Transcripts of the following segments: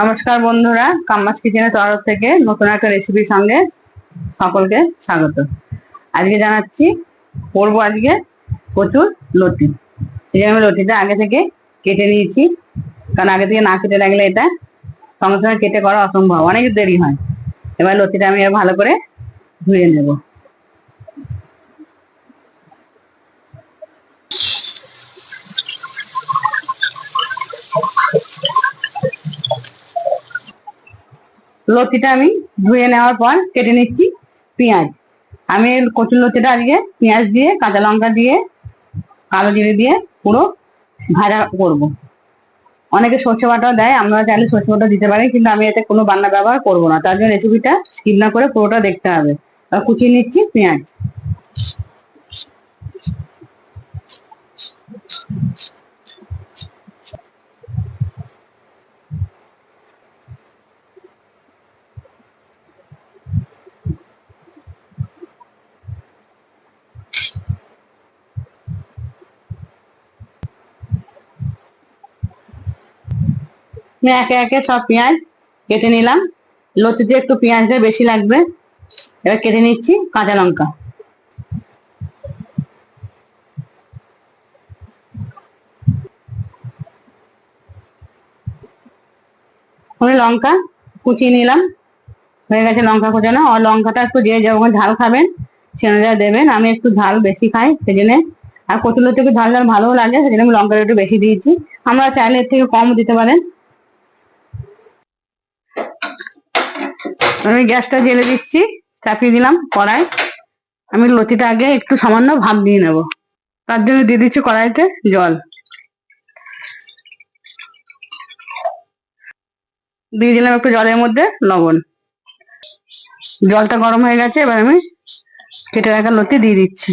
নমস্কার বন্ধুরা, কাম্মাস কিচেনের তরফ থেকে নতুন একটা রেসিপির সঙ্গে সকলকে স্বাগত। আজকে জানাচ্ছি করবো আজকে কচুর লতি। এই যে আমি লতিটা আগে থেকে কেটে নিয়েছি, কারণ আগে থেকে না কেটে রাখলে এটা সঙ্গে সঙ্গে কেটে করা অসম্ভব, অনেক দেরি হয়। এবার লতিটা আমি ভালো করে ধুয়ে নেব। লতিটা আমি ধুয়ে নেওয়ার পর কেটে নিচ্ছি পেঁয়াজ। আমি কচুর লতিটা আজকে পেঁয়াজ দিয়ে, কাঁচা লঙ্কা দিয়ে, কালো জিরে দিয়ে পুরো ভাজা করব। অনেকে সর্ষে বাটা দেয়, আমরা চাইলে সর্ষে বাটা দিতে পারি, কিন্তু আমি এতে কোনো বান্না ব্যবহার করবো না। তার জন্য রেসিপিটা স্কিপ না করে পুরোটা দেখতে হবে। কুচিয়ে নিচ্ছি পেঁয়াজ। একে একে সব পেঁয়াজ কেটে নিলাম। লতিতে একটু পেঁয়াজটা বেশি লাগবে। এবার কেটে নিচ্ছি কাঁচা লঙ্কা। লঙ্কা কুচিয়ে নিলাম, হয়ে গেছে লঙ্কা কুচানো। আর লঙ্কাটা একটু যে যখন ঝাল খাবেন সে অনুযায়ী দেবেন। আমি একটু ঝাল বেশি খাই সেজন্য, আর কচুর লতি একটু ঝাল ঝাল ভালো লাগে সেজন্য আমি লঙ্কাটা একটু বেশি দিয়েছি। আমরা চাইলে এর থেকে কম দিতে পারেন। আমি গ্যাসটা জেলে দিচ্ছি, চাপিয়ে দিলাম কড়াই। আমি লতিটা আগে একটু সামান্য ভাপ দিয়ে নেব, তার জন্য দিয়ে দিচ্ছি কড়াইতে জল। দিয়ে দিলাম একটু জলের মধ্যে লবণ। জলটা গরম হয়ে গেছে, এবার আমি কেটে রাখা লতি দিয়ে দিচ্ছি।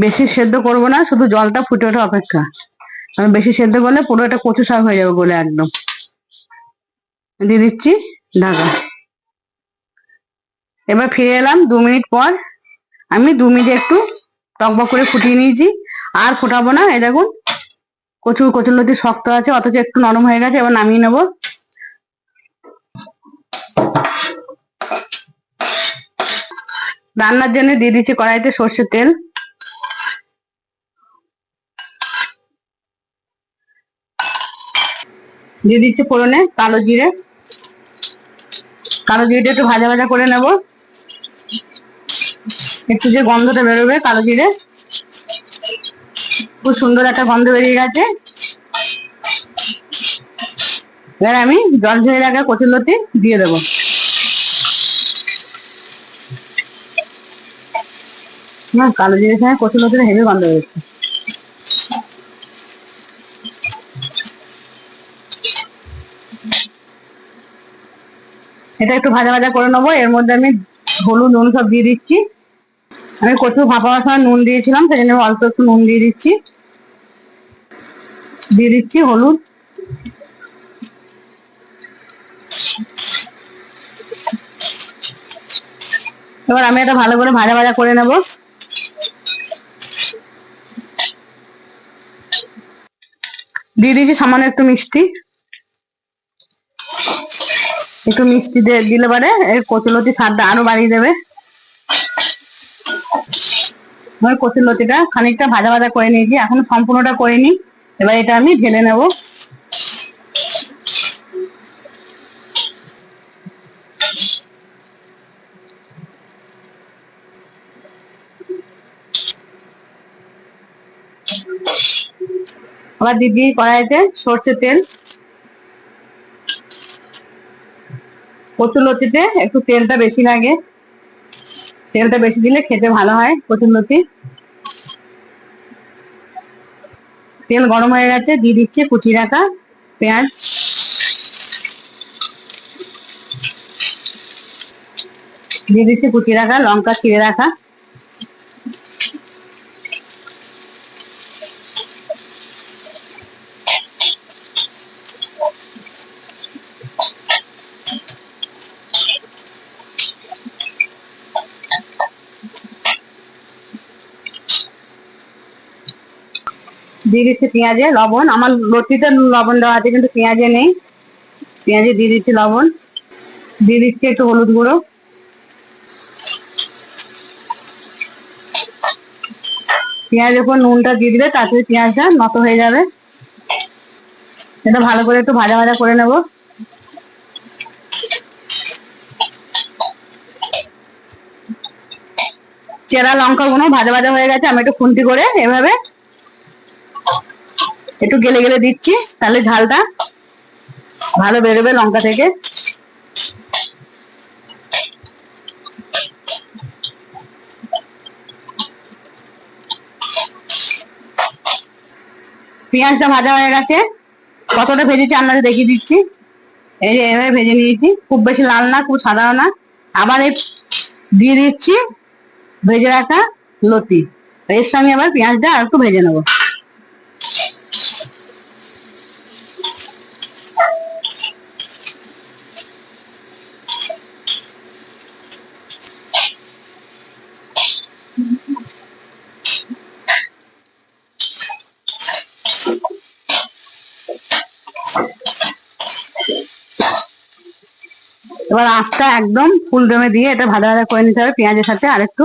বেশি সেদ্ধ করব না, শুধু জলটা ফুটে ওঠা অপেক্ষা। আমি বেশি সেদ্ধ করলে পুরো একটা কচু শাক হয়ে যাবে গলে একদম। দিয়ে দিচ্ছি ঢাকা। এবার ফিরে এলাম 2 মিনিট পর। আমি 2 মিনিট একটু টকবক করে ফুটিয়ে নিয়েছি, আর ফোটাবো না। এই দেখুন কচুর লতি শক্ত আছে, অথচ একটু নরম হয়ে গেছে। এবার নামিয়ে নেব। রান্নার জন্য দিয়ে দিচ্ছি কড়াইতে সর্ষের তেল। দিয়ে দিচ্ছি ফোড়নে কালো জিরে। কালো জিরেটা একটু ভাজা ভাজা করে নেব, একটু যে গন্ধটা বেরোবে কালো জিরে। খুব সুন্দর একটা গন্ধ বেরিয়ে গেছে। এবার আমি জল ঝরিয়ে রাখা কচুর লতি দিয়ে দেবো। না, কালো জিরের সঙ্গে কচুর লতিটা হেভি গন্ধ বেরোচ্ছে। এটা একটু ভাজা ভাজা করে নেবো। এর মধ্যে আমি হলুদ নুন সব দিয়ে দিচ্ছি। আমি কচু ভাপার সময় নুন দিয়েছিলাম, সেই জন্য অল্প একটু নুন দিয়ে দিচ্ছি। দিয়ে দিচ্ছি হলুদ। এবার আমি এটা ভালো করে ভাজা ভাজা করে নেব। দিয়ে দিচ্ছি সামান্য একটু মিষ্টি। একটু মিষ্টি দিলে পরে এই কচুর লতির স্বাদটা আরো বাড়িয়ে দেবে। আমি কচুর লতিটা খানিকটা ভাজা ভাজা করে নিয়েছি, এখন সম্পূর্ণটা করিনি। এবার এটা আমি ঢেলে নেব। আবার দিদি কড়াইতে সর্ষের তেল। কচুর লতিতে একটু তেলটা বেশি লাগে, তেলটা বেশি দিলে খেতে ভালো হয় কচুর লতি। তেল গরম হয়ে গেছে, দিয়ে দিচ্ছি কুচিয়ে রাখা পেঁয়াজ। দিয়ে দিচ্ছি কুচিয়ে রাখা লঙ্কা ছিঁড়ে রাখা। দিয়ে দিচ্ছি পেঁয়াজে লবণ। আমার লতিতে লবণ দেওয়া আছে কিন্তু পেঁয়াজে নেই। পেঁয়াজে দিয়ে দিচ্ছি লবণ, দিয়ে দিচ্ছি একটু হলুদ গুঁড়ো। পেঁয়াজের উপর নুনটা দিয়ে দিলে তাড়াতাড়ি পেঁয়াজটা নত হয়ে যাবে। এটা ভালো করে একটু ভাজা ভাজা করে নেব। চেরা লঙ্কা গুলো ভাজা ভাজা হয়ে গেছে, আমি একটু খুন্তি করে এভাবে একটু গেলে গেলে দিচ্ছি, তাহলে ঝালটা ভালো বেরোবে লঙ্কা থেকে। পেঁয়াজটা ভাজা হয়ে গেছে, কতটা ভেজেছি আপনাদের দেখিয়ে দিচ্ছি। এই যে এভাবে ভেজে নিয়েছি, খুব বেশি লাল না খুব সাদাও না। আবার দিয়ে দিচ্ছি ভেজে রাখা লতি, এর সঙ্গে আবার পেঁয়াজটা আর একটু ভেজে নেবো। এবার আঁচটা একদম ফুল দমে দিয়ে এটা ভাজা ভাজা করে নিতে হবে পেঁয়াজের সাথে আর একটু।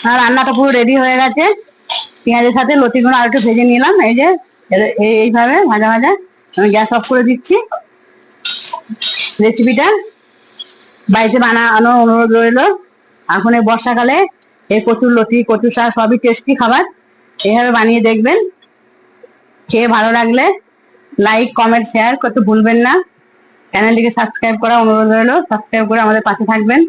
আর রান্নাটা পুরো রেডি হয়ে গেছে, পেঁয়াজের সাথে লতিগুলো আর একটু ভেজে নিলাম। এই যে এইভাবে ভাজা ভাজা আমি গ্যাস অফ করে দিচ্ছি। রেসিপিটা বাড়িতে বানানো অনুরোধ রইল। এখন এই বর্ষাকালে এই কচুর লতি কচু শাক সবই টেস্টি খাবার, এইভাবে বানিয়ে দেখবেন। খেয়ে ভালো লাগলে লাইক কমেন্ট শেয়ার করতে ভুলবেন না। চ্যানেলটিকে সাবস্ক্রাইব করা অনুরোধ রইল, সাবস্ক্রাইব করে আমাদের পাশে থাকবেন।